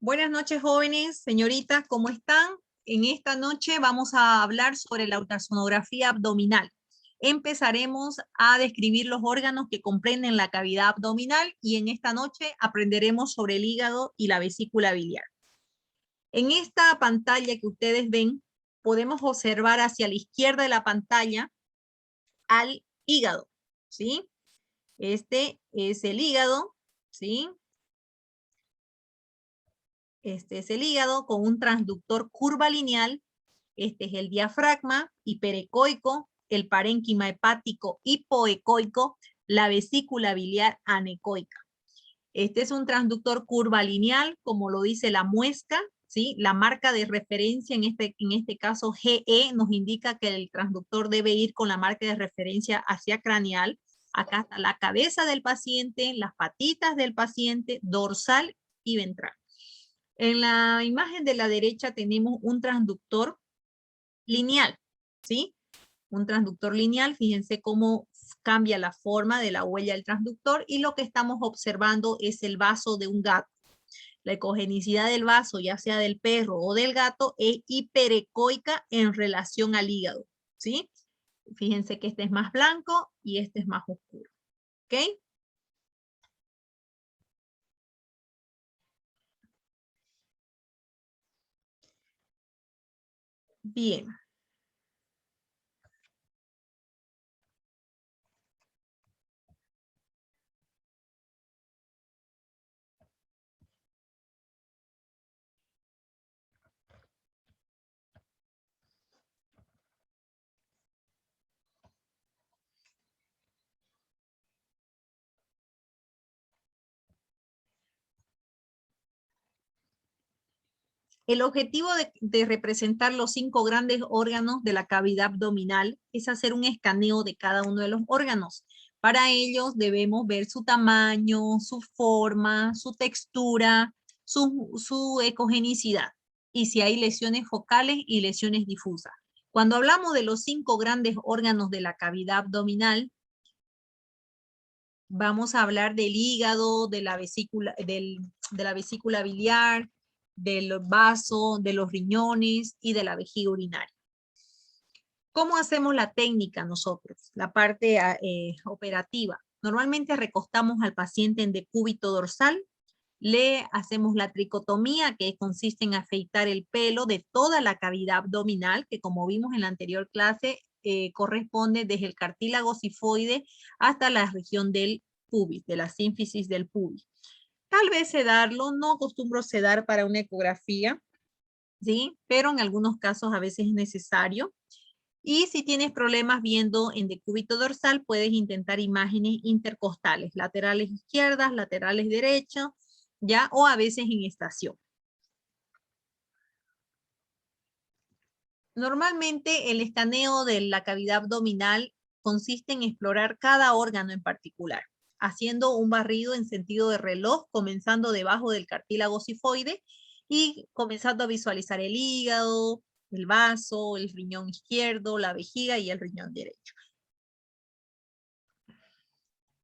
Buenas noches, jóvenes, señoritas, ¿cómo están? En esta noche vamos a hablar sobre la ultrasonografía abdominal. Empezaremos a describir los órganos que comprenden la cavidad abdominal y en esta noche aprenderemos sobre el hígado y la vesícula biliar. En esta pantalla que ustedes ven, podemos observar hacia la izquierda de la pantalla al hígado, ¿sí? Este es el hígado, ¿sí? Este es el hígado con un transductor curvilineal. Este es el diafragma hiperecoico, el parénquima hepático hipoecoico, la vesícula biliar anecoica. Este es un transductor curvilineal, como lo dice la muesca, ¿sí? La marca de referencia, en este caso GE, nos indica que el transductor debe ir con la marca de referencia hacia craneal. Acá está la cabeza del paciente, las patitas del paciente, dorsal y ventral. En la imagen de la derecha tenemos un transductor lineal, ¿sí? Un transductor lineal, fíjense cómo cambia la forma de la huella del transductor y lo que estamos observando es el vaso de un gato. La ecogenicidad del vaso, ya sea del perro o del gato, es hiperecoica en relación al hígado, ¿sí? Fíjense que este es más blanco y este es más oscuro, ¿ok? Bien. El objetivo de representar los 5 grandes órganos de la cavidad abdominal es hacer un escaneo de cada uno de los órganos. Para ellos debemos ver su tamaño, su forma, su textura, su ecogenicidad y si hay lesiones focales y lesiones difusas. Cuando hablamos de los 5 grandes órganos de la cavidad abdominal, vamos a hablar del hígado, de la vesícula biliar, del vaso, de los riñones y de la vejiga urinaria. ¿Cómo hacemos la técnica nosotros? La parte operativa. Normalmente recostamos al paciente en decúbito dorsal, le hacemos la tricotomía, que consiste en afeitar el pelo de toda la cavidad abdominal, que como vimos en la anterior clase, corresponde desde el cartílago cifoide hasta la región del pubis, de la sínfisis del pubis. Tal vez sedarlo, no acostumbro sedar para una ecografía, ¿sí? Pero en algunos casos a veces es necesario. Y si tienes problemas viendo en decúbito dorsal, puedes intentar imágenes intercostales, laterales izquierdas, laterales derechas, ¿ya? O a veces en estación. Normalmente el escaneo de la cavidad abdominal consiste en explorar cada órgano en particular, haciendo un barrido en sentido de reloj, comenzando debajo del cartílago cifoide y comenzando a visualizar el hígado, el vaso, el riñón izquierdo, la vejiga y el riñón derecho.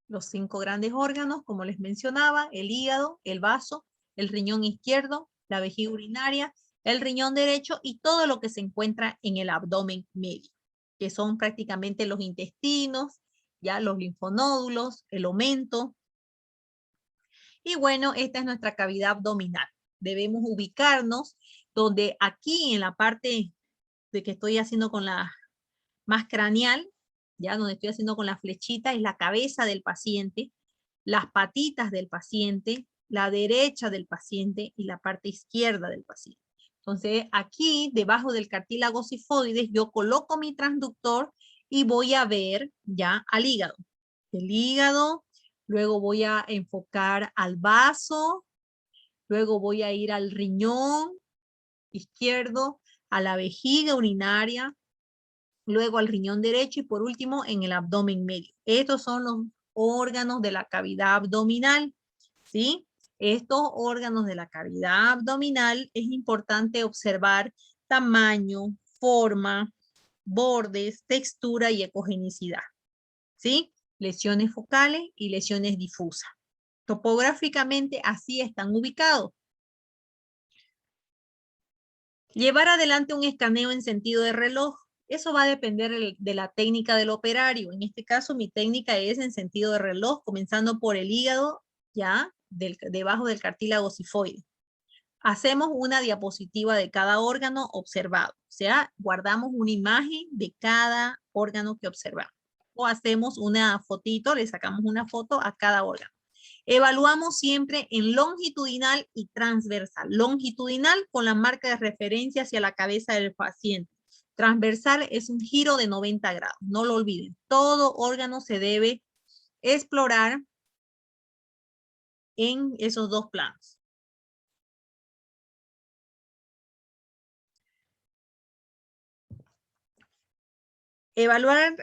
Los 5 grandes órganos, como les mencionaba, el hígado, el vaso, el riñón izquierdo, la vejiga urinaria, el riñón derecho y todo lo que se encuentra en el abdomen medio, que son prácticamente los intestinos, ya los linfonódulos, el omento. Y bueno, esta es nuestra cavidad abdominal. Debemos ubicarnos donde aquí en la parte de que estoy haciendo con la más craneal, ya donde estoy haciendo con la flechita, es la cabeza del paciente, las patitas del paciente, la derecha del paciente y la parte izquierda del paciente. Entonces, aquí, debajo del cartílago cifoides, yo coloco mi transductor y voy a ver ya al hígado. El hígado, luego voy a enfocar al vaso, luego voy a ir al riñón izquierdo, a la vejiga urinaria, luego al riñón derecho y por último en el abdomen medio. Estos son los órganos de la cavidad abdominal, ¿sí? Estos órganos de la cavidad abdominal es importante observar tamaño, forma, bordes, textura y ecogenicidad, ¿sí? Lesiones focales y lesiones difusas. Topográficamente así están ubicados. Llevar adelante un escaneo en sentido de reloj. Eso va a depender de la técnica del operario. En este caso, mi técnica es en sentido de reloj, comenzando por el hígado, ya, debajo del cartílago cifoide. Hacemos una diapositiva de cada órgano observado. O sea, guardamos una imagen de cada órgano que observamos. O hacemos una fotito, le sacamos una foto a cada órgano. Evaluamos siempre en longitudinal y transversal. Longitudinal con la marca de referencia hacia la cabeza del paciente. Transversal es un giro de 90 grados. No lo olviden. Todo órgano se debe explorar en esos dos planos. Evaluar,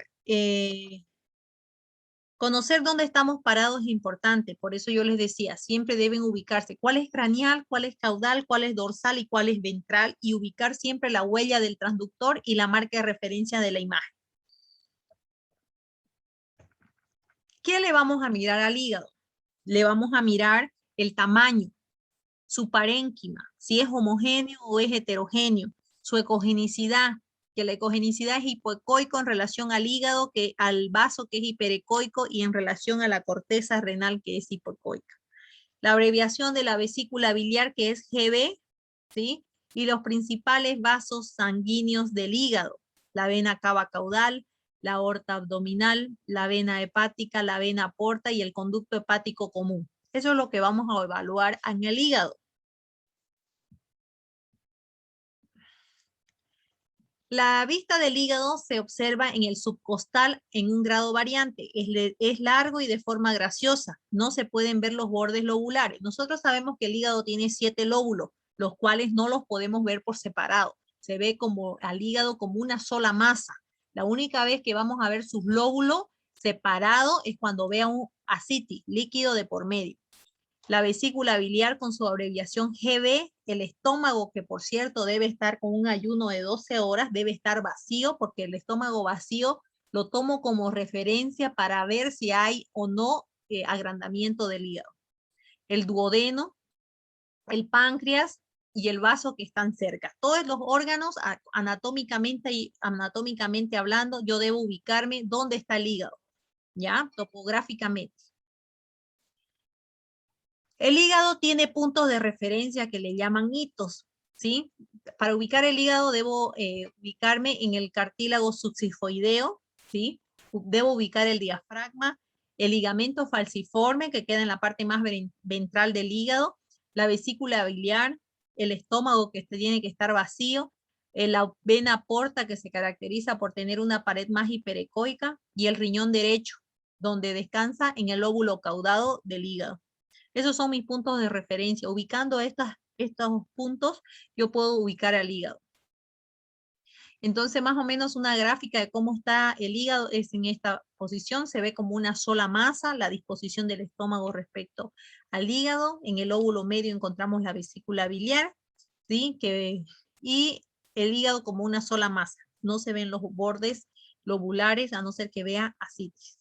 conocer dónde estamos parados es importante. Por eso yo les decía, siempre deben ubicarse cuál es craneal, cuál es caudal, cuál es dorsal y cuál es ventral, y ubicar siempre la huella del transductor y la marca de referencia de la imagen. ¿Qué le vamos a mirar al hígado? Le vamos a mirar el tamaño, su parénquima, si es homogéneo o es heterogéneo, su ecogenicidad, que la ecogenicidad es hipoecoico en relación al hígado, que al vaso que es hiperecoico y en relación a la corteza renal que es hipoecoica. La abreviación de la vesícula biliar que es GB, ¿sí? Y los principales vasos sanguíneos del hígado, la vena cava caudal, la aorta abdominal, la vena hepática, la vena porta y el conducto hepático común. Eso es lo que vamos a evaluar en el hígado. La vista del hígado se observa en el subcostal en un grado variante. Es largo y de forma graciosa. No se pueden ver los bordes lobulares. Nosotros sabemos que el hígado tiene 7 lóbulos, los cuales no los podemos ver por separado. Se ve como al hígado como una sola masa. La única vez que vamos a ver sus lóbulos separados es cuando vea un ascitis, líquido de por medio. La vesícula biliar con su abreviación GB, el estómago, que por cierto debe estar con un ayuno de 12 horas, debe estar vacío, porque el estómago vacío lo tomo como referencia para ver si hay o no agrandamiento del hígado. El duodeno, el páncreas y el vaso que están cerca. Todos los órganos, anatómicamente hablando, yo debo ubicarme dónde está el hígado, ¿ya? Topográficamente. El hígado tiene puntos de referencia que le llaman hitos, ¿sí? Para ubicar el hígado debo ubicarme en el cartílago subsifoideo, ¿sí? Debo ubicar el diafragma, el ligamento falciforme que queda en la parte más ventral del hígado, la vesícula biliar, el estómago que tiene que estar vacío, la vena porta que se caracteriza por tener una pared más hiperecoica y el riñón derecho, donde descansa en el lóbulo caudado del hígado. Esos son mis puntos de referencia. Ubicando estos puntos, yo puedo ubicar al hígado. Entonces, más o menos una gráfica de cómo está el hígado es en esta posición. Se ve como una sola masa, la disposición del estómago respecto al hígado. En el lóbulo medio encontramos la vesícula biliar, ¿sí? Y el hígado como una sola masa. No se ven los bordes lobulares, a no ser que vea ascitis.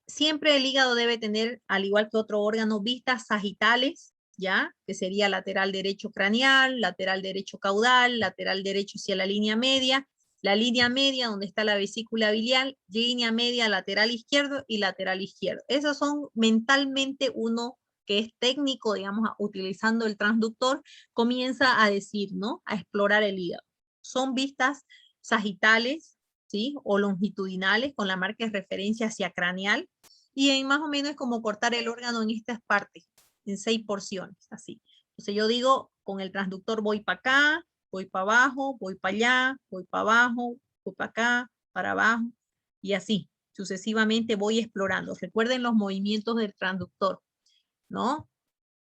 Siempre el hígado debe tener, al igual que otro órgano, vistas sagitales, ¿ya? Que sería lateral derecho craneal, lateral derecho caudal, lateral derecho hacia la línea media donde está la vesícula biliar, línea media lateral izquierdo y lateral izquierdo. Esos son mentalmente uno que es técnico, digamos, utilizando el transductor, comienza a decir, ¿no? A explorar el hígado. Son vistas sagitales, ¿sí? O longitudinales con la marca de referencia hacia craneal, y en más o menos es como cortar el órgano en estas partes, en 6 porciones, así. Entonces yo digo, con el transductor voy para acá, voy para abajo, voy para allá, voy para abajo, voy para acá, para abajo, y así, sucesivamente voy explorando. Recuerden los movimientos del transductor, ¿no?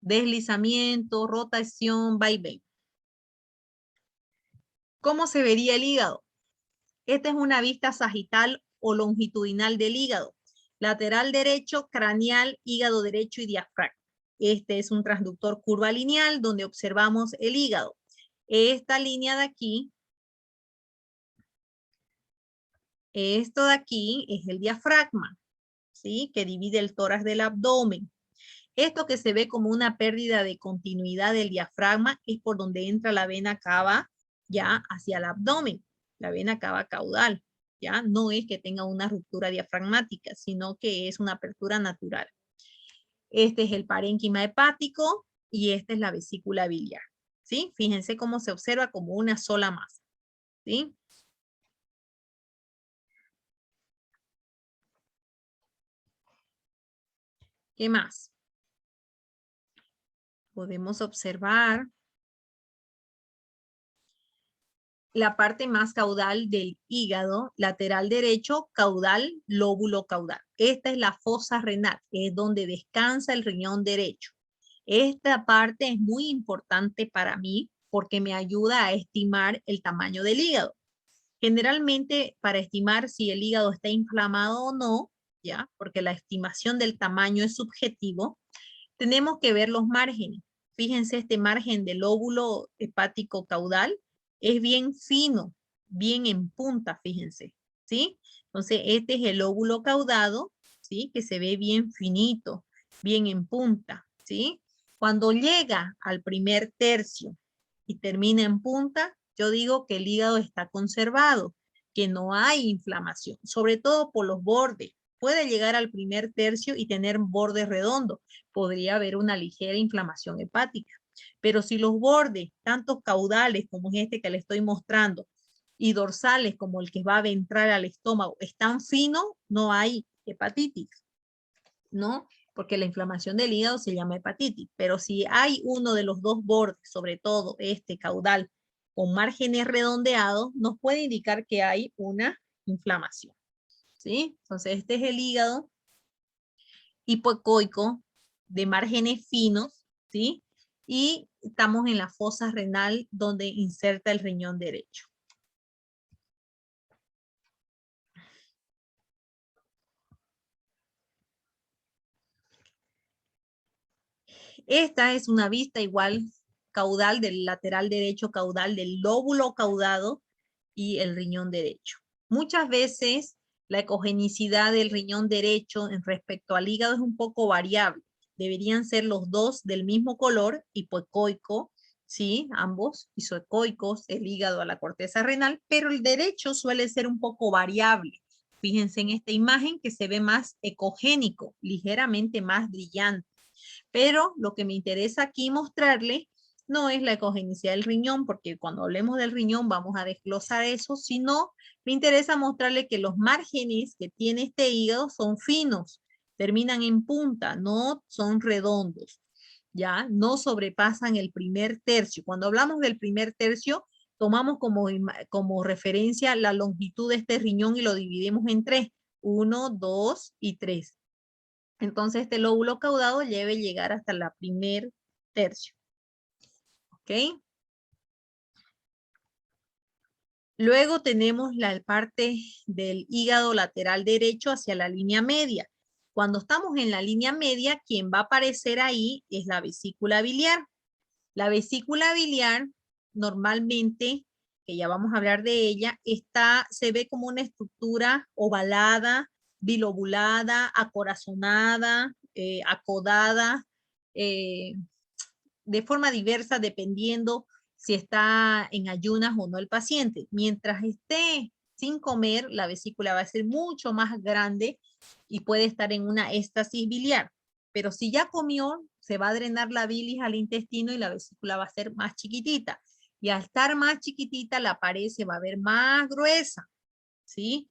Deslizamiento, rotación, va y ven. ¿Cómo se vería el hígado? Esta es una vista sagital o longitudinal del hígado. Lateral derecho, craneal, hígado derecho y diafragma. Este es un transductor curva lineal donde observamos el hígado. Esta línea de aquí Esto de aquí es el diafragma, ¿sí? Que divide el tórax del abdomen. Esto que se ve como una pérdida de continuidad del diafragma es por donde entra la vena cava ya hacia el abdomen, la vena cava caudal, ya no es que tenga una ruptura diafragmática, sino que es una apertura natural. Este es el parénquima hepático y esta es la vesícula biliar, ¿sí? Fíjense cómo se observa como una sola masa, ¿sí? ¿Qué más? Podemos observar la parte más caudal del hígado, lateral derecho, caudal, lóbulo caudal. Esta es la fosa renal, es donde descansa el riñón derecho. Esta parte es muy importante para mí porque me ayuda a estimar el tamaño del hígado. Generalmente, para estimar si el hígado está inflamado o no, ¿ya? Porque la estimación del tamaño es subjetivo, tenemos que ver los márgenes. Fíjense, este margen del lóbulo hepático caudal es bien fino, bien en punta, fíjense, ¿sí? Entonces, este es el lóbulo caudado, ¿sí? Que se ve bien finito, bien en punta, ¿sí? Cuando llega al primer tercio y termina en punta, yo digo que el hígado está conservado, que no hay inflamación, sobre todo por los bordes. Puede llegar al primer tercio y tener bordes redondos. Podría haber una ligera inflamación hepática. Pero si los bordes, tanto caudales como es este que le estoy mostrando, y dorsales como el que va a ventral al estómago, están finos, no hay hepatitis, ¿no? Porque la inflamación del hígado se llama hepatitis. Pero si hay uno de los dos bordes, sobre todo este caudal, con márgenes redondeados, nos puede indicar que hay una inflamación, ¿sí? Entonces, este es el hígado hipoecoico de márgenes finos, ¿sí? Y estamos en la fosa renal donde inserta el riñón derecho. Esta es una vista igual caudal del lateral derecho, caudal del lóbulo caudado y el riñón derecho. Muchas veces la ecogenicidad del riñón derecho en respecto al hígado es un poco variable. Deberían ser los dos del mismo color, hipoecoico, ¿sí? Ambos isoecoicos, el hígado a la corteza renal, pero el derecho suele ser un poco variable. Fíjense en esta imagen que se ve más ecogénico, ligeramente más brillante. Pero lo que me interesa aquí mostrarle no es la ecogenicidad del riñón, porque cuando hablemos del riñón vamos a desglosar eso, sino me interesa mostrarle que los márgenes que tiene este hígado son finos, terminan en punta, no son redondos, ¿ya? No sobrepasan el primer tercio. Cuando hablamos del primer tercio, tomamos como referencia la longitud de este riñón y lo dividimos en tres, 1, 2 y 3. Entonces, este lóbulo caudado debe llegar hasta la primer tercio. ¿Ok? Luego tenemos la parte del hígado lateral derecho hacia la línea media. Cuando estamos en la línea media, quien va a aparecer ahí es la vesícula biliar. La vesícula biliar, normalmente, que ya vamos a hablar de ella, se ve como una estructura ovalada, bilobulada, acorazonada, acodada, eh, de forma diversa dependiendo si está en ayunas o no el paciente. Mientras esté sin comer, la vesícula va a ser mucho más grande y puede estar en una éstasis biliar. Pero si ya comió, se va a drenar la bilis al intestino y la vesícula va a ser más chiquitita. Y al estar más chiquitita, la pared se va a ver más gruesa, ¿sí?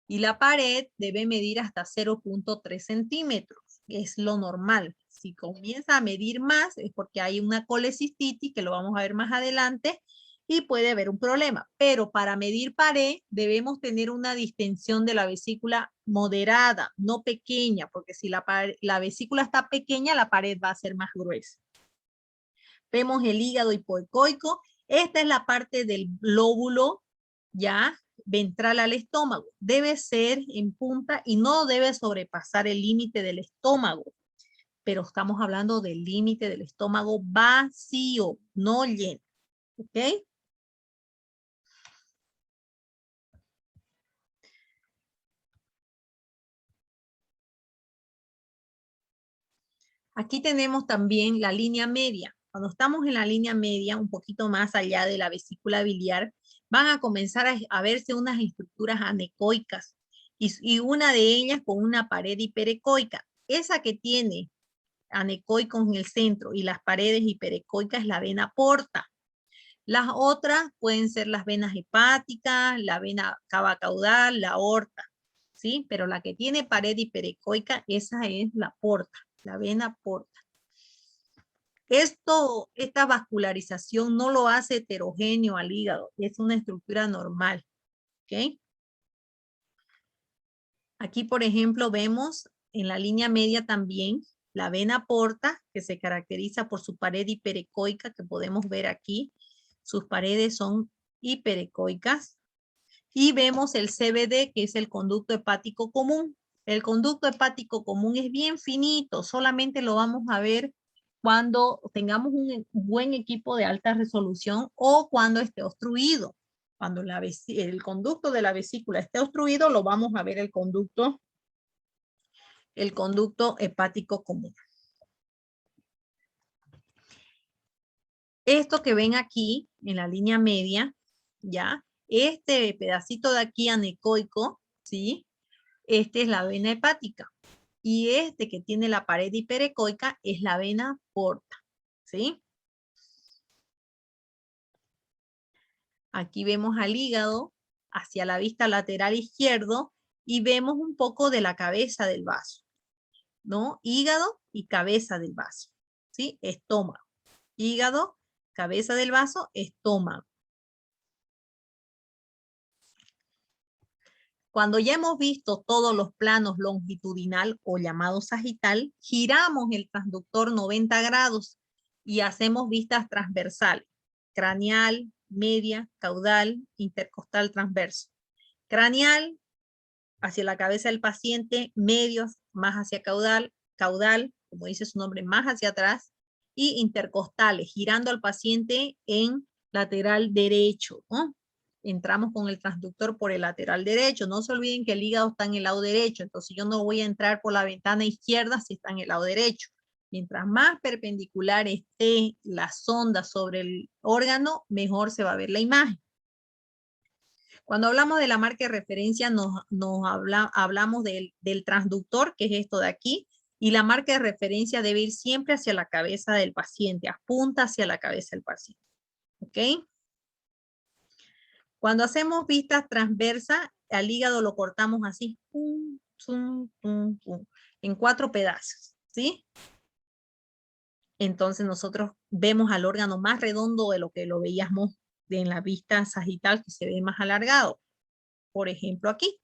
Y la pared debe medir hasta 0.3 centímetros, que es lo normal. Si comienza a medir más es porque hay una colecistitis, que lo vamos a ver más adelante, y puede haber un problema. Pero para medir pared debemos tener una distensión de la vesícula moderada, no pequeña, porque si la vesícula está pequeña, la pared va a ser más gruesa. Vemos el hígado hipoecoico. Esta es la parte del lóbulo, ya, ventral al estómago. Debe ser en punta y no debe sobrepasar el límite del estómago. Pero estamos hablando del límite del estómago vacío, no lleno. ¿Ok? Aquí tenemos también la línea media. Cuando estamos en la línea media, un poquito más allá de la vesícula biliar, van a comenzar a verse unas estructuras anecoicas y una de ellas con una pared hiperecoica. Esa que tiene anecoico en el centro y las paredes hiperecoicas es la vena porta. Las otras pueden ser las venas hepáticas, la vena cava caudal, la aorta, ¿sí? Pero la que tiene pared hiperecoica, esa es la porta, la vena porta. Esta vascularización no lo hace heterogéneo al hígado, es una estructura normal, ¿ok? Aquí, por ejemplo, vemos en la línea media también la vena porta, que se caracteriza por su pared hiperecoica, que podemos ver aquí. Sus paredes son hiperecoicas. Y vemos el CBD, que es el conducto hepático común. El conducto hepático común es bien finito, solamente lo vamos a ver cuando tengamos un buen equipo de alta resolución o cuando esté obstruido. Cuando el conducto de la vesícula esté obstruido, lo vamos a ver el conducto hepático común. Esto que ven aquí en la línea media, ¿ya? Este pedacito de aquí anecoico, ¿sí? Este es la vena hepática. Y este que tiene la pared hiperecoica es la vena porta, ¿sí? Aquí vemos al hígado hacia la vista lateral izquierdo y vemos un poco de la cabeza del vaso, ¿no? Hígado y cabeza del vaso, ¿sí? Estómago. Hígado, cabeza del vaso, estómago. Cuando ya hemos visto todos los planos longitudinal o llamado sagital, giramos el transductor 90 grados y hacemos vistas transversales, craneal, media, caudal, intercostal, transverso. Craneal, hacia la cabeza del paciente, medios, más hacia caudal, caudal, como dice su nombre, más hacia atrás, y intercostales, girando al paciente en lateral derecho, ¿no? Entramos con el transductor por el lateral derecho. No se olviden que el hígado está en el lado derecho, entonces yo no voy a entrar por la ventana izquierda si está en el lado derecho. Mientras más perpendicular esté la sonda sobre el órgano, mejor se va a ver la imagen. Cuando hablamos de la marca de referencia, hablamos del transductor, que es esto de aquí, y la marca de referencia debe ir siempre hacia la cabeza del paciente, apunta hacia la cabeza del paciente. ¿Ok? Cuando hacemos vistas transversas, al hígado lo cortamos así, pum, pum, pum, pum, en 4 pedazos, ¿sí? Entonces nosotros vemos al órgano más redondo de lo que lo veíamos en la vista sagital, que se ve más alargado. Por ejemplo, aquí.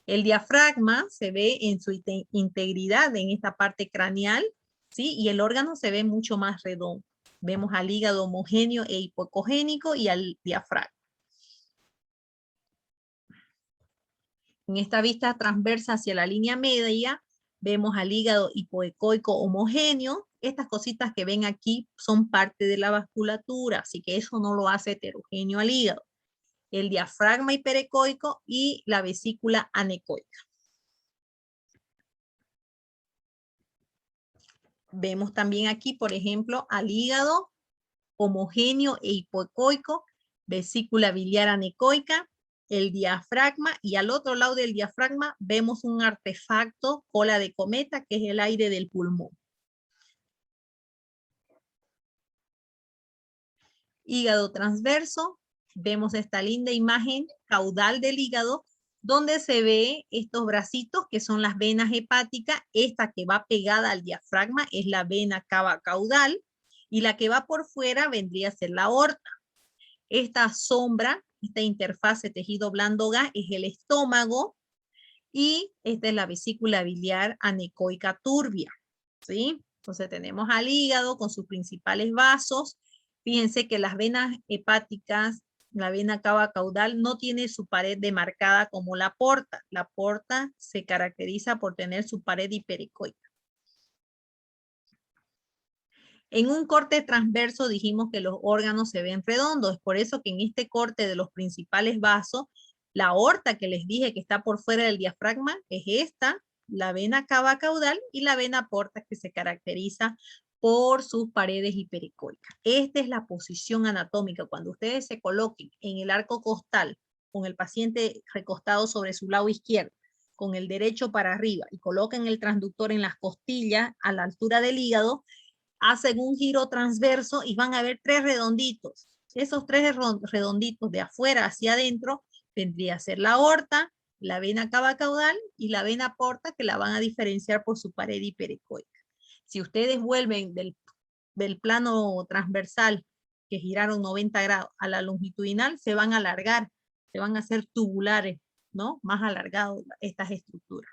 El diafragma se ve en su integridad en esta parte craneal, ¿sí? Y el órgano se ve mucho más redondo. Vemos al hígado homogéneo e hipocogénico y al diafragma. En esta vista transversa hacia la línea media, vemos al hígado hipoecoico homogéneo. Estas cositas que ven aquí son parte de la vasculatura, así que eso no lo hace heterogéneo al hígado. El diafragma hiperecoico y la vesícula anecoica. Vemos también aquí, por ejemplo, al hígado homogéneo e hipoecoico, vesícula biliar anecoica, el diafragma, y al otro lado del diafragma vemos un artefacto, cola de cometa, que es el aire del pulmón. Hígado transverso, vemos esta linda imagen caudal del hígado, donde se ve estos bracitos que son las venas hepáticas. Esta que va pegada al diafragma es la vena cava caudal, y la que va por fuera vendría a ser la aorta. Esta sombra, esta interfase tejido blando gas es el estómago, y esta es la vesícula biliar anecoica turbia, ¿sí? Entonces tenemos al hígado con sus principales vasos. Fíjense que las venas hepáticas, la vena cava caudal no tiene su pared demarcada como la porta. La porta se caracteriza por tener su pared hiperecoica. En un corte transverso dijimos que los órganos se ven redondos. Es por eso que en este corte de los principales vasos, la aorta que les dije que está por fuera del diafragma es esta, la vena cava caudal y la vena porta, que se caracteriza por sus paredes hiperecoicas. Esta es la posición anatómica. Cuando ustedes se coloquen en el arco costal con el paciente recostado sobre su lado izquierdo, con el derecho para arriba y coloquen el transductor en las costillas a la altura del hígado, hacen un giro transverso y van a ver tres redonditos. Esos tres redonditos de afuera hacia adentro vendría a ser la aorta, la vena cava caudal y la vena porta, que la van a diferenciar por su pared hiperecoica. Si ustedes vuelven del plano transversal, que giraron 90 grados, a la longitudinal, se van a alargar, se van a hacer tubulares, ¿no? Más alargados estas estructuras.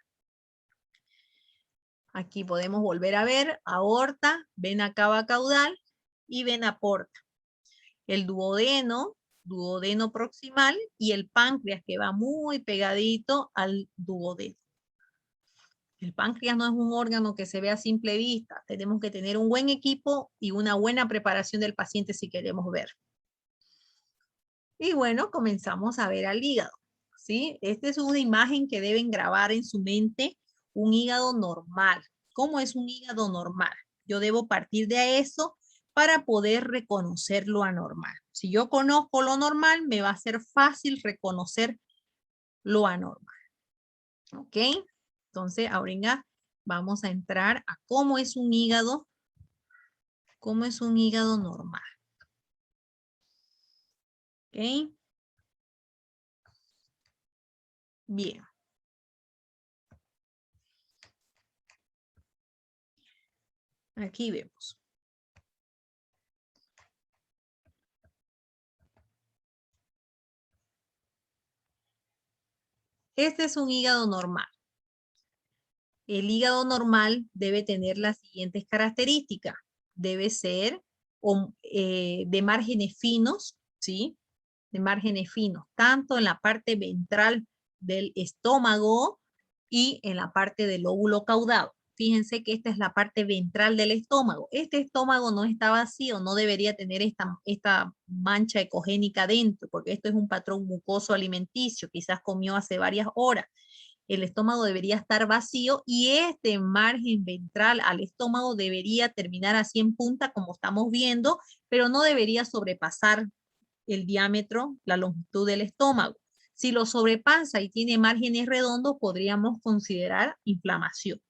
Aquí podemos volver a ver aorta, vena cava caudal y vena porta. El duodeno proximal y el páncreas, que va muy pegadito al duodeno. El páncreas no es un órgano que se ve a simple vista. Tenemos que tener un buen equipo y una buena preparación del paciente si queremos ver. Y bueno, comenzamos a ver al hígado, ¿sí? Esta es una imagen que deben grabar en su mente, un hígado normal. ¿Cómo es un hígado normal? Yo debo partir de eso para poder reconocer lo anormal. Si yo conozco lo normal, me va a ser fácil reconocer lo anormal. ¿Ok? Entonces, ahora vamos a entrar a cómo es un hígado normal. ¿Ok? Bien. Aquí vemos. Este es un hígado normal. El hígado normal debe tener las siguientes características. Debe ser de márgenes finos, ¿sí? De márgenes finos, tanto en la parte ventral del estómago y en la parte del lóbulo caudado. Fíjense que esta es la parte ventral del estómago. Este estómago no está vacío, no debería tener esta mancha ecogénica dentro, porque esto es un patrón mucoso alimenticio, quizás comió hace varias horas. El estómago debería estar vacío y este margen ventral al estómago debería terminar así en punta, como estamos viendo, pero no debería sobrepasar el diámetro, la longitud del estómago. Si lo sobrepasa y tiene márgenes redondos, podríamos considerar inflamación.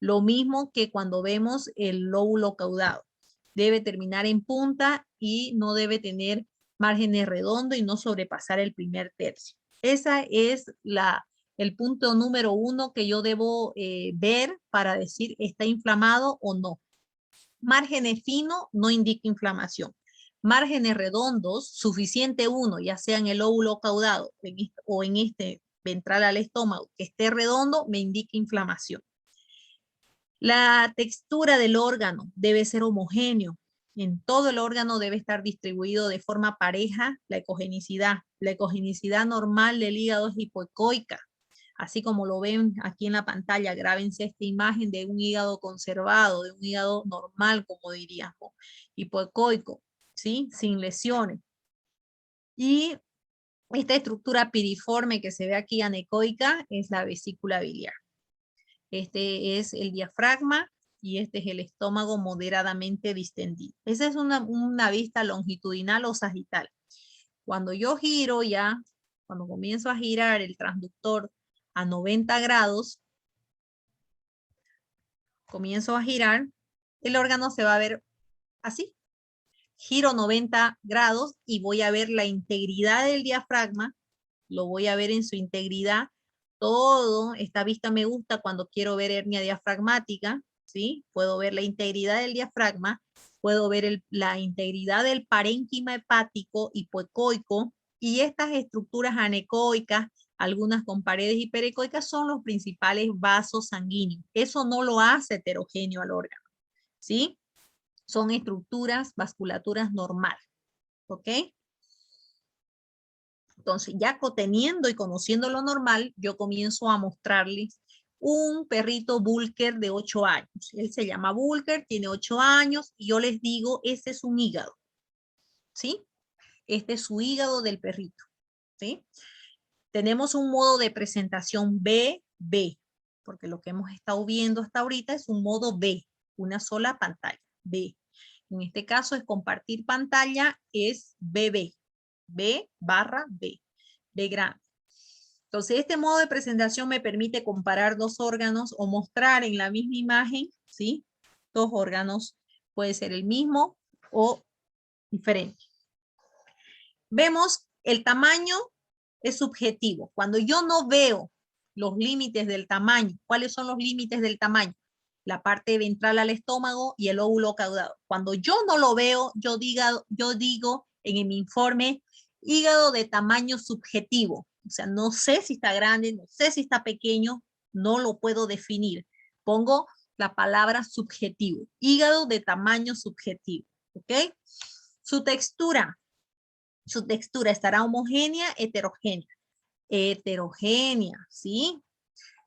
Lo mismo que cuando vemos el lóbulo caudado. Debe terminar en punta y no debe tener márgenes redondos y no sobrepasar el primer tercio. Esa es el punto número 1 que yo debo ver para decir está inflamado o no. Márgenes finos no indica inflamación. Márgenes redondos, suficiente uno, ya sea en el lóbulo caudado o en este ventral al estómago, que esté redondo, me indica inflamación. La textura del órgano debe ser homogéneo. En todo el órgano debe estar distribuido de forma pareja la ecogenicidad. La ecogenicidad normal del hígado es hipoecoica. Así como lo ven aquí en la pantalla, grábense esta imagen de un hígado conservado, de un hígado normal, como diríamos, hipoecoico, ¿sí? Sin lesiones. Y esta estructura piriforme que se ve aquí anecoica es la vesícula biliar. Este es el diafragma y este es el estómago moderadamente distendido. Esa es una vista longitudinal o sagital. Cuando yo giro ya, cuando comienzo a girar el transductor a 90 grados, comienzo a girar, el órgano se va a ver así. Giro 90 grados y voy a ver la integridad del diafragma, lo voy a ver en su integridad. Todo, esta vista me gusta cuando quiero ver hernia diafragmática, ¿sí? Puedo ver la integridad del diafragma, puedo ver la integridad del parénquima hepático hipoecoico y estas estructuras anecoicas, algunas con paredes hiperecoicas, son los principales vasos sanguíneos. Eso no lo hace heterogéneo al órgano, ¿sí? Son estructuras, vasculaturas normales, ¿ok? Entonces, ya teniendo y conociendo lo normal, yo comienzo a mostrarles un perrito Bulker de 8 años. Él se llama Bulker, tiene 8 años y yo les digo, este es un hígado, ¿sí? Este es su hígado del perrito, ¿sí? Tenemos un modo de presentación B. porque lo que hemos estado viendo hasta ahorita es un modo B, una sola pantalla, B. En este caso es compartir pantalla, es BB, B/B, B grande. Entonces, este modo de presentación me permite comparar dos órganos o mostrar en la misma imagen, ¿sí? Dos órganos, puede ser el mismo o diferente. Vemos el tamaño es subjetivo. Cuando yo no veo los límites del tamaño, ¿cuáles son los límites del tamaño? La parte ventral al estómago y el óvulo caudado. Cuando yo no lo veo, yo digo en mi informe hígado de tamaño subjetivo. O sea, no sé si está grande, no sé si está pequeño, no lo puedo definir. Pongo la palabra subjetivo, hígado de tamaño subjetivo, ¿ok? Su textura estará homogénea, heterogénea. Heterogénea, ¿sí?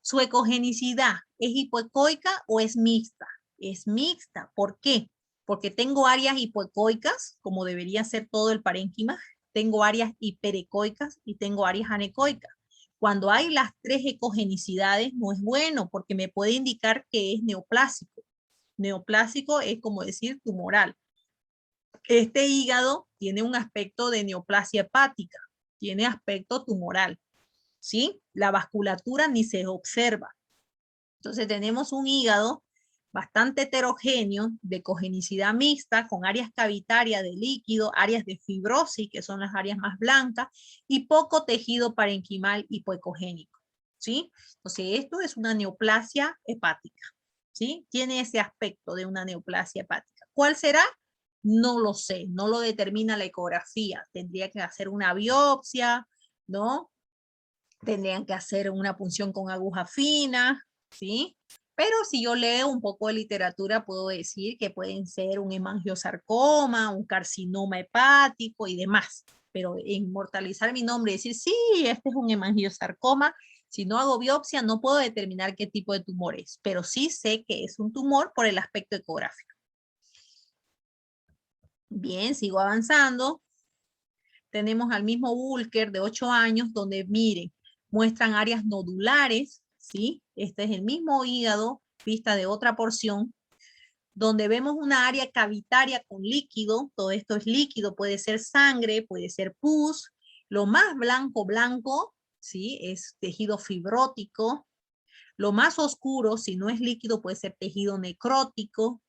Su ecogenicidad, ¿es hipoecoica o es mixta? Es mixta. ¿Por qué? Porque tengo áreas hipoecoicas, como debería ser todo el parénquima, tengo áreas hiperecoicas y tengo áreas anecoicas. Cuando hay las tres ecogenicidades no es bueno porque me puede indicar que es neoplásico. Neoplásico es como decir tumoral. Este hígado tiene un aspecto de neoplasia hepática, tiene aspecto tumoral, ¿sí? La vasculatura ni se observa. Entonces tenemos un hígado bastante heterogéneo, de cogenicidad mixta, con áreas cavitarias de líquido, áreas de fibrosis, que son las áreas más blancas, y poco tejido parenquimal hipoecogénico, ¿sí? Entonces esto es una neoplasia hepática, ¿sí? Tiene ese aspecto de una neoplasia hepática. ¿Cuál será? No lo sé, no lo determina la ecografía. Tendría que hacer una biopsia, ¿no? Tendrían que hacer una punción con aguja fina, ¿sí? Pero si yo leo un poco de literatura, puedo decir que pueden ser un hemangiosarcoma, un carcinoma hepático y demás. Pero inmortalizar mi nombre y decir, sí, este es un hemangiosarcoma, si no hago biopsia, no puedo determinar qué tipo de tumor es, pero sí sé que es un tumor por el aspecto ecográfico. Bien, sigo avanzando. Tenemos al mismo Bulker de 8 años, donde miren, muestran áreas nodulares, ¿sí? Este es el mismo hígado, vista de otra porción, donde vemos una área cavitaria con líquido, todo esto es líquido, puede ser sangre, puede ser pus, lo más blanco, ¿sí? Es tejido fibrótico, lo más oscuro, si no es líquido, puede ser tejido necrótico,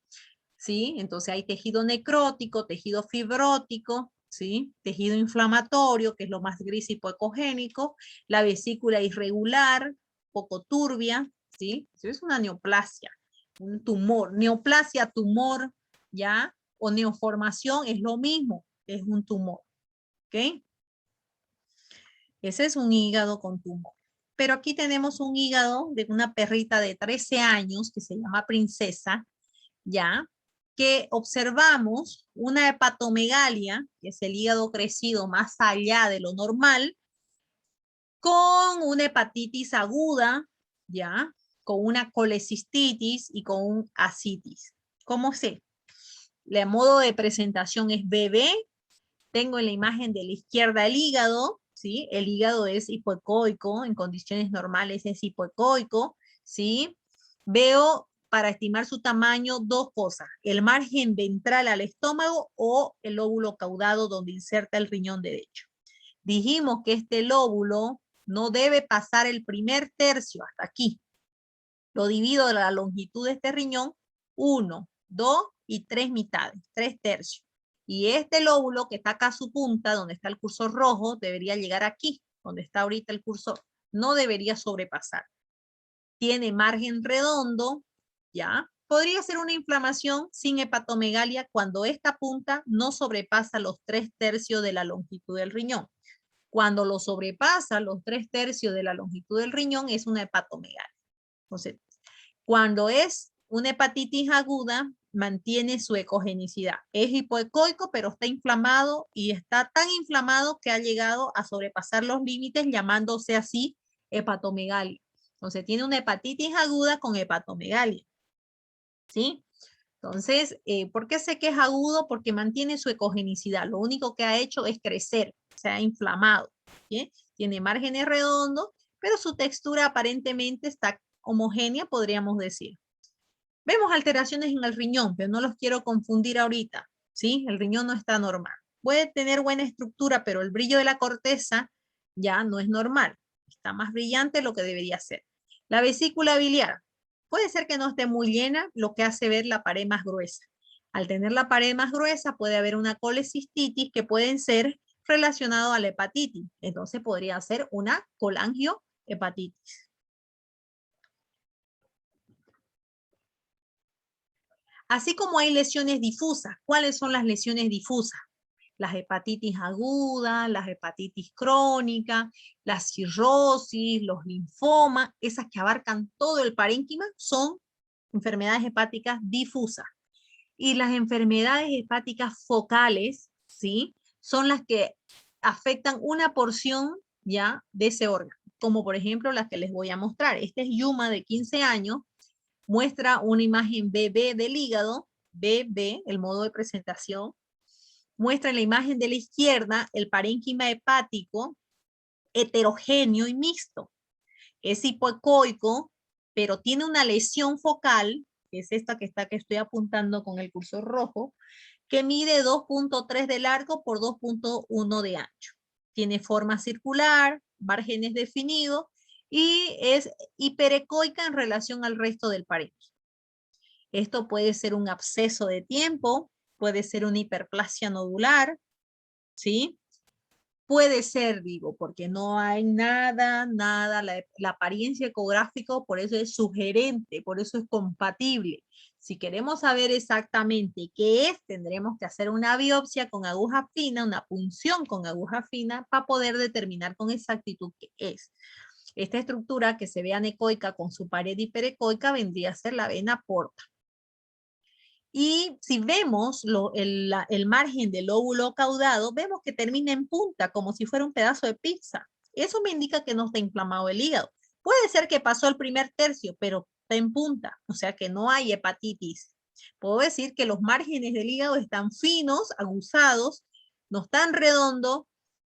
¿sí? Entonces hay tejido necrótico, tejido fibrótico, ¿sí? Tejido inflamatorio, que es lo más gris hipoecogénico, la vesícula irregular, poco turbia, ¿sí? Eso es una neoplasia, un tumor. Neoplasia, tumor, ¿ya? O neoformación es lo mismo, es un tumor, ¿ok? Ese es un hígado con tumor. Pero aquí tenemos un hígado de una perrita de 13 años que se llama Princesa, ¿ya? Que observamos una hepatomegalia, que es el hígado crecido más allá de lo normal, con una hepatitis aguda, ¿ya? Con una colecistitis y con un ascitis. ¿Cómo sé? El modo de presentación es BB. Tengo en la imagen de la izquierda el hígado, ¿sí? El hígado es hipoecoico, en condiciones normales es hipoecoico, ¿sí? Veo para estimar su tamaño dos cosas, el margen ventral al estómago o el lóbulo caudado donde inserta el riñón derecho. Dijimos que este lóbulo no debe pasar el primer tercio hasta aquí. Lo divido de la longitud de este riñón, 1, 2 y 3 mitades, 3 tercios. Y este lóbulo que está acá a su punta, donde está el cursor rojo, debería llegar aquí, donde está ahorita el cursor. No debería sobrepasar. Tiene margen redondo, ¿ya? Podría ser una inflamación sin hepatomegalia cuando esta punta no sobrepasa los 3 tercios de la longitud del riñón. Cuando lo sobrepasa los 3 tercios de la longitud del riñón es una hepatomegalia. Entonces, cuando es una hepatitis aguda, mantiene su ecogenicidad. Es hipoecoico, pero está inflamado y está tan inflamado que ha llegado a sobrepasar los límites, llamándose así hepatomegalia. Entonces, tiene una hepatitis aguda con hepatomegalia. ¿Sí? Entonces, ¿por qué sé que es agudo? Porque mantiene su ecogenicidad. Lo único que ha hecho es crecer, se ha inflamado. ¿Sí? Tiene márgenes redondos, pero su textura aparentemente está homogénea, podríamos decir. Vemos alteraciones en el riñón, pero no los quiero confundir ahorita, ¿sí? El riñón no está normal. Puede tener buena estructura, pero el brillo de la corteza ya no es normal. Está más brillante de lo que debería ser. La vesícula biliar. Puede ser que no esté muy llena, lo que hace ver la pared más gruesa. Al tener la pared más gruesa, puede haber una colecistitis que pueden ser relacionado a la hepatitis. Entonces podría ser una colangiohepatitis. Así como hay lesiones difusas. ¿Cuáles son las lesiones difusas? Las hepatitis agudas, las hepatitis crónicas, la cirrosis, los linfomas, esas que abarcan todo el parénquima, son enfermedades hepáticas difusas. Y las enfermedades hepáticas focales, ¿sí? Son las que afectan una porción ya de ese órgano, como por ejemplo las que les voy a mostrar. Este es Yuma de 15 años, muestra una imagen BB del hígado, BB, el modo de presentación. Muestra en la imagen de la izquierda el parénquima hepático heterogéneo y mixto. Es hipoecoico, pero tiene una lesión focal, que es esta que estoy apuntando con el cursor rojo, que mide 2.3 de largo por 2.1 de ancho. Tiene forma circular, márgenes definidos y es hiperecoica en relación al resto del parénquima. Esto puede ser un absceso de tiempo, puede ser una hiperplasia nodular, ¿sí? Puede ser, digo, porque no hay nada, la apariencia ecográfica, por eso es sugerente, por eso es compatible. Si queremos saber exactamente qué es, tendremos que hacer una biopsia con aguja fina, una punción con aguja fina, para poder determinar con exactitud qué es. Esta estructura que se ve anecoica con su pared hiperecoica vendría a ser la vena porta. Y si vemos el margen del lóbulo caudado, vemos que termina en punta, como si fuera un pedazo de pizza. Eso me indica que no está inflamado el hígado. Puede ser que pasó el primer tercio, pero está en punta, o sea que no hay hepatitis. Puedo decir que los márgenes del hígado están finos, aguzados, no están redondos,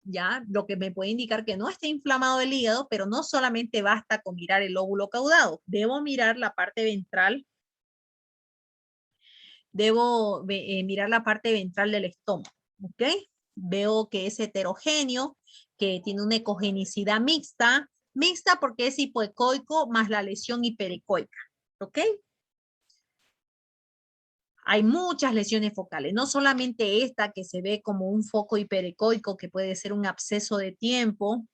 ya, lo que me puede indicar que no está inflamado el hígado, pero no solamente basta con mirar el lóbulo caudado, debo mirar la parte ventral. Debo mirar la parte ventral del estómago, ¿ok? Veo que es heterogéneo, que tiene una ecogenicidad mixta, mixta porque es hipoecoico más la lesión hiperecoica, ¿ok? Hay muchas lesiones focales, no solamente esta que se ve como un foco hiperecoico que puede ser un absceso de tiempo,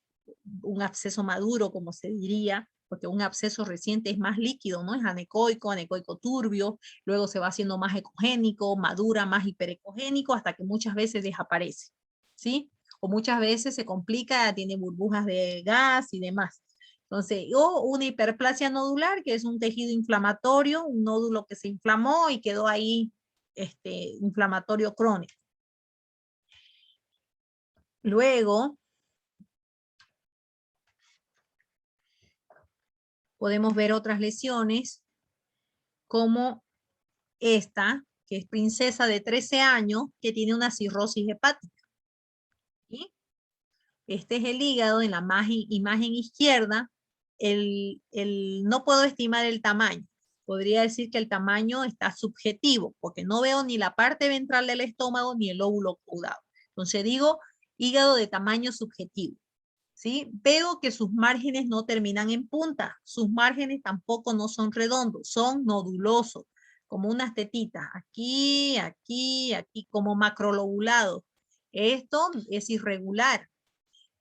un absceso maduro como se diría, porque un absceso reciente es más líquido, ¿no? Es anecoico, anecoico turbio, luego se va haciendo más ecogénico, madura más hiperecogénico, hasta que muchas veces desaparece, ¿sí? O muchas veces se complica, tiene burbujas de gas y demás. Entonces, o una hiperplasia nodular, que es un tejido inflamatorio, un nódulo que se inflamó y quedó ahí inflamatorio crónico. Luego, podemos ver otras lesiones, como esta, que es princesa de 13 años, que tiene una cirrosis hepática. ¿Sí? Este es el hígado en la imagen izquierda. No puedo estimar el tamaño. Podría decir que el tamaño está subjetivo, porque no veo ni la parte ventral del estómago ni el lóbulo caudado. Entonces digo hígado de tamaño subjetivo. ¿Sí? Veo que sus márgenes no terminan en punta. Sus márgenes tampoco no son redondos, son nodulosos, como unas tetitas. Aquí, aquí, aquí, como macrolobulados. Esto es irregular.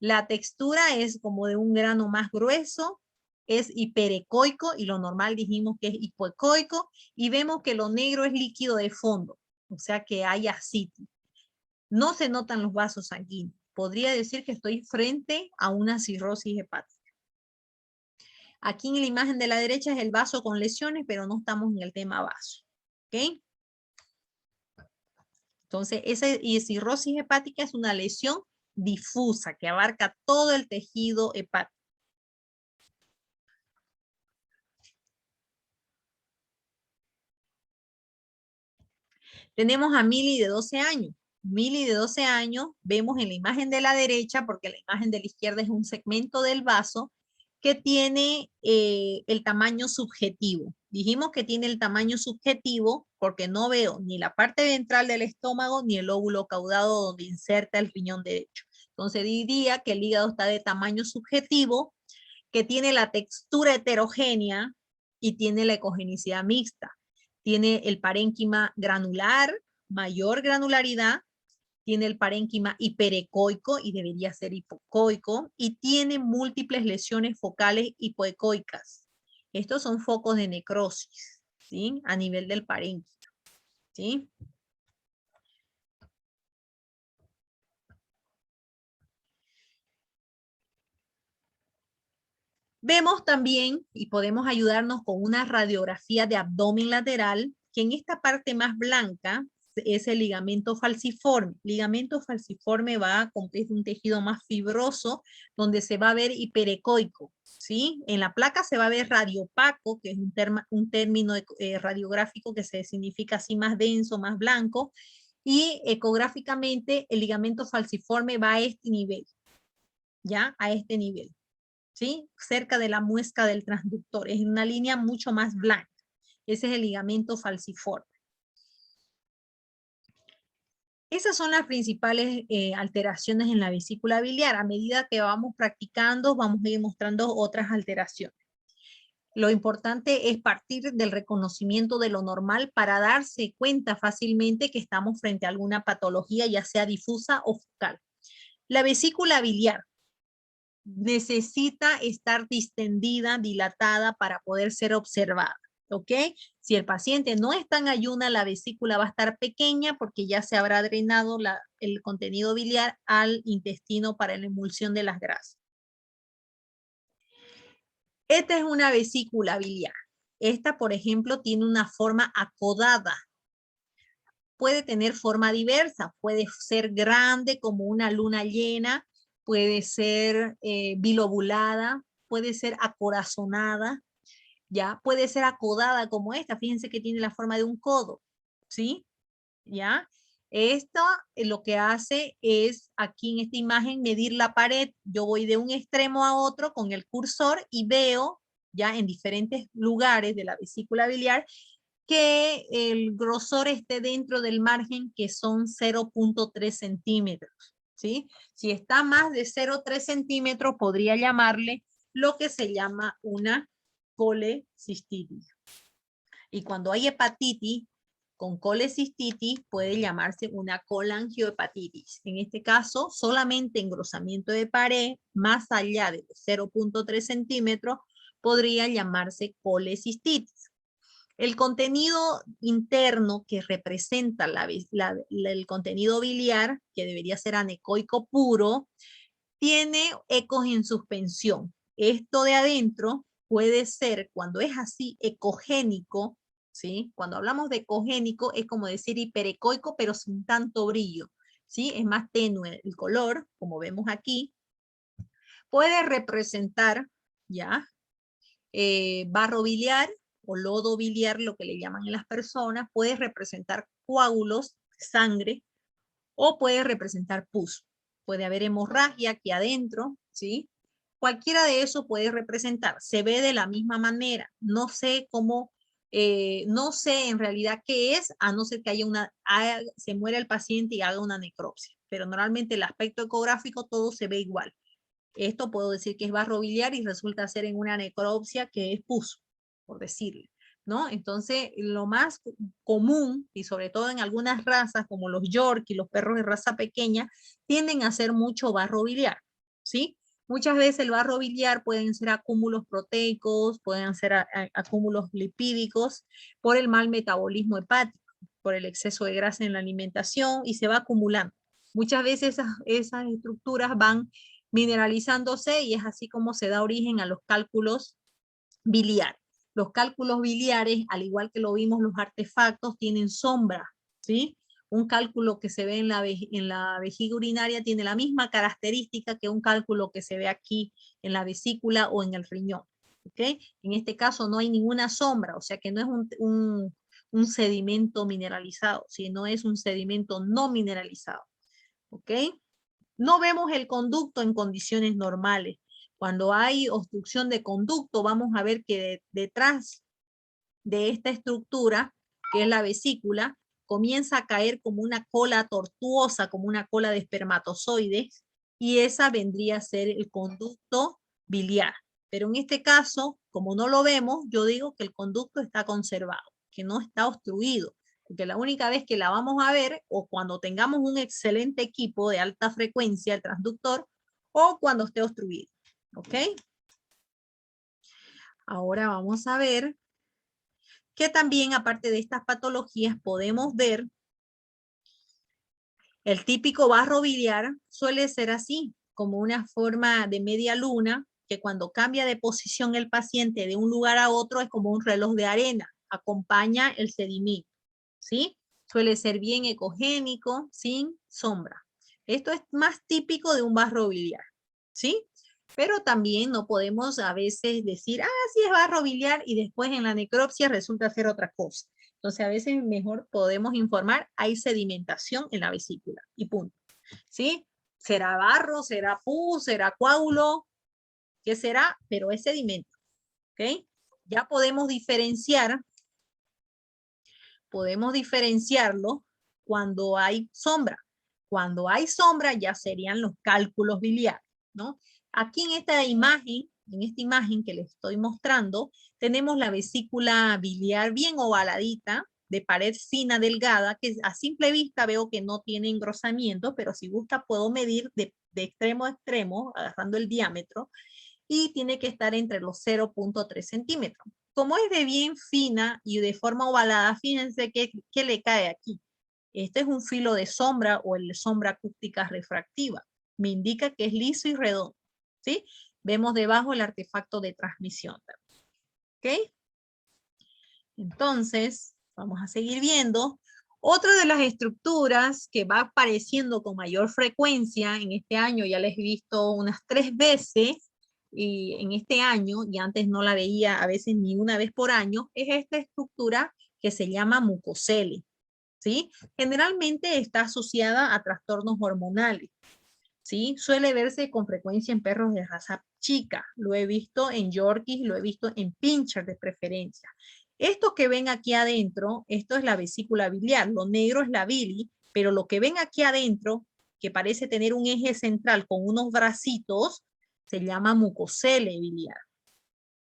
La textura es como de un grano más grueso, es hiperecoico y lo normal dijimos que es hipoecoico y vemos que lo negro es líquido de fondo, o sea que hay ascitis. No se notan los vasos sanguíneos. Podría decir que estoy frente a una cirrosis hepática. Aquí en la imagen de la derecha es el vaso con lesiones, pero no estamos en el tema vaso. ¿Ok? Entonces, esa cirrosis hepática es una lesión difusa que abarca todo el tejido hepático. Tenemos a Mili de 12 años. Mili de 12 años, vemos en la imagen de la derecha, porque la imagen de la izquierda es un segmento del vaso, que tiene el tamaño subjetivo. Dijimos que tiene el tamaño subjetivo porque no veo ni la parte ventral del estómago ni el lóbulo caudado donde inserta el riñón derecho. Entonces diría que el hígado está de tamaño subjetivo, que tiene la textura heterogénea y tiene la ecogenicidad mixta. Tiene el parénquima granular, mayor granularidad, tiene el parénquima hiperecoico y debería ser hipocoico, y tiene múltiples lesiones focales hipoecoicas. Estos son focos de necrosis, ¿sí? A nivel del parénquima, ¿sí? Vemos también, y podemos ayudarnos con una radiografía de abdomen lateral, que en esta parte más blanca es el ligamento falciforme. Ligamento falciforme es un tejido más fibroso, donde se va a ver hiperecoico, ¿sí? En la placa se va a ver radiopaco, que es un término radiográfico que se significa así más denso, más blanco, y ecográficamente el ligamento falciforme va a este nivel, ¿ya? A este nivel. ¿Sí? Cerca de la muesca del transductor. Es una línea mucho más blanca. Ese es el ligamento falciforme. Esas son las principales alteraciones en la vesícula biliar. A medida que vamos practicando, vamos a ir mostrando otras alteraciones. Lo importante es partir del reconocimiento de lo normal para darse cuenta fácilmente que estamos frente a alguna patología, ya sea difusa o focal. La vesícula biliar necesita estar distendida, dilatada para poder ser observada, ¿ok? Si el paciente no está en ayuna, la vesícula va a estar pequeña porque ya se habrá drenado el contenido biliar al intestino para la emulsión de las grasas. Esta es una vesícula biliar. Esta, por ejemplo, tiene una forma acodada. Puede tener forma diversa, puede ser grande como una luna llena, puede ser bilobulada, puede ser acorazonada, ¿ya? Puede ser acodada como esta, fíjense que tiene la forma de un codo, ¿sí? ¿Ya? Esto lo que hace es, aquí en esta imagen, medir la pared. Yo voy de un extremo a otro con el cursor y veo ya en diferentes lugares de la vesícula biliar que el grosor esté dentro del margen, que son 0.3 centímetros, ¿sí? Si está más de 0.3 centímetros, podría llamarle lo que se llama una colecistitis. Y cuando hay hepatitis con colecistitis, puede llamarse una colangiohepatitis. En este caso, solamente engrosamiento de pared más allá de 0.3 centímetros podría llamarse colecistitis. El contenido interno que representa el contenido biliar, que debería ser anecoico puro, tiene ecos en suspensión. Esto de adentro puede ser, cuando es así, ecogénico, ¿sí? Cuando hablamos de ecogénico es como decir hiperecoico, pero sin tanto brillo, ¿sí? Es más tenue el color, como vemos aquí. Puede representar, ¿ya? Barro biliar o lodo biliar, lo que le llaman en las personas, puede representar coágulos, sangre, o puede representar pus. Puede haber hemorragia aquí adentro, ¿sí? Cualquiera de eso puede representar. Se ve de la misma manera. No sé cómo, no sé en realidad qué es, a no ser que se muera el paciente y haga una necropsia. Pero normalmente el aspecto ecográfico todo se ve igual. Esto puedo decir que es barro biliar y resulta ser en una necropsia que es pus, por decirle, ¿no? Entonces, lo más común, y sobre todo en algunas razas como los Yorkie, los perros de raza pequeña, tienden a hacer mucho barro biliar, ¿sí? Muchas veces el barro biliar pueden ser acúmulos proteicos, pueden ser acúmulos lipídicos por el mal metabolismo hepático, por el exceso de grasa en la alimentación y se va acumulando. Muchas veces esas estructuras van mineralizándose y es así como se da origen a los cálculos biliares. Los cálculos biliares, al igual que lo vimos los artefactos, tienen sombra, ¿sí? Un cálculo que se ve en la vejiga urinaria tiene la misma característica que un cálculo que se ve aquí en la vesícula o en el riñón, ¿ok? En este caso no hay ninguna sombra, o sea que no es un sedimento mineralizado, sino es un sedimento no mineralizado, ¿ok? No vemos el conducto en condiciones normales, Cuando hay obstrucción de conducto, vamos a ver que detrás de esta estructura, que es la vesícula, comienza a caer como una cola tortuosa, como una cola de espermatozoides, y esa vendría a ser el conducto biliar. Pero en este caso, como no lo vemos, yo digo que el conducto está conservado, que no está obstruido, porque la única vez que la vamos a ver, o cuando tengamos un excelente equipo de alta frecuencia, el transductor, o cuando esté obstruido. ¿Ok? Ahora vamos a ver que también, aparte de estas patologías, podemos ver el típico barro biliar. Suele ser así, como una forma de media luna, que cuando cambia de posición el paciente de un lugar a otro es como un reloj de arena, acompaña el sedimento, ¿sí? Suele ser bien ecogénico, sin sombra. Esto es más típico de un barro biliar, ¿sí? Pero también no podemos a veces decir, sí es barro biliar, y después en la necropsia resulta ser otra cosa. Entonces a veces mejor podemos informar, hay sedimentación en la vesícula y punto. ¿Sí? Será barro, será pus, será coágulo, ¿qué será? Pero es sedimento. ¿Ok? Ya podemos diferenciarlo cuando hay sombra. Cuando hay sombra ya serían los cálculos biliares, ¿no? Aquí en esta imagen que les estoy mostrando, tenemos la vesícula biliar bien ovaladita, de pared fina, delgada, que a simple vista veo que no tiene engrosamiento, pero si gusta puedo medir de extremo a extremo, agarrando el diámetro, y tiene que estar entre los 0.3 centímetros. Como es de bien fina y de forma ovalada, fíjense que le cae aquí. Este es un filo de sombra o el sombra acústica refractiva. Me indica que es liso y redondo, ¿sí? Vemos debajo el artefacto de transmisión. ¿Ok? Entonces, vamos a seguir viendo. Otra de las estructuras que va apareciendo con mayor frecuencia en este año, ya les he visto unas 3 veces y en este año, y antes no la veía a veces ni una vez por año, es esta estructura que se llama mucosele, ¿sí? Generalmente está asociada a trastornos hormonales, ¿sí? Suele verse con frecuencia en perros de raza chica. Lo he visto en Yorkies, lo he visto en Pinscher de preferencia. Esto que ven aquí adentro, esto es la vesícula biliar. Lo negro es la bili, pero lo que ven aquí adentro, que parece tener un eje central con unos bracitos, se llama mucosele biliar.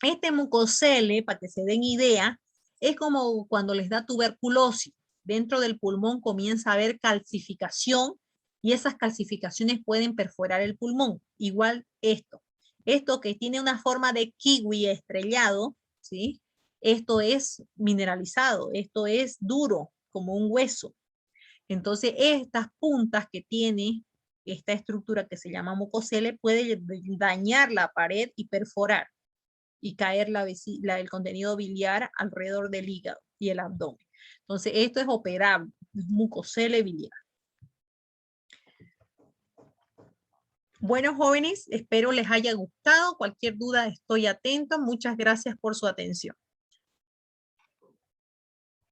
Este mucosele, para que se den idea, es como cuando les da tuberculosis. Dentro del pulmón comienza a haber calcificación y esas calcificaciones pueden perforar el pulmón. Igual esto. Esto que tiene una forma de kiwi estrellado, ¿sí? Esto es mineralizado, esto es duro, como un hueso. Entonces, estas puntas que tiene esta estructura que se llama mucosele puede dañar la pared y perforar y caer el contenido biliar alrededor del hígado y el abdomen. Entonces, esto es operable, es mucosele biliar. Bueno, jóvenes, espero les haya gustado. Cualquier duda, estoy atento. Muchas gracias por su atención.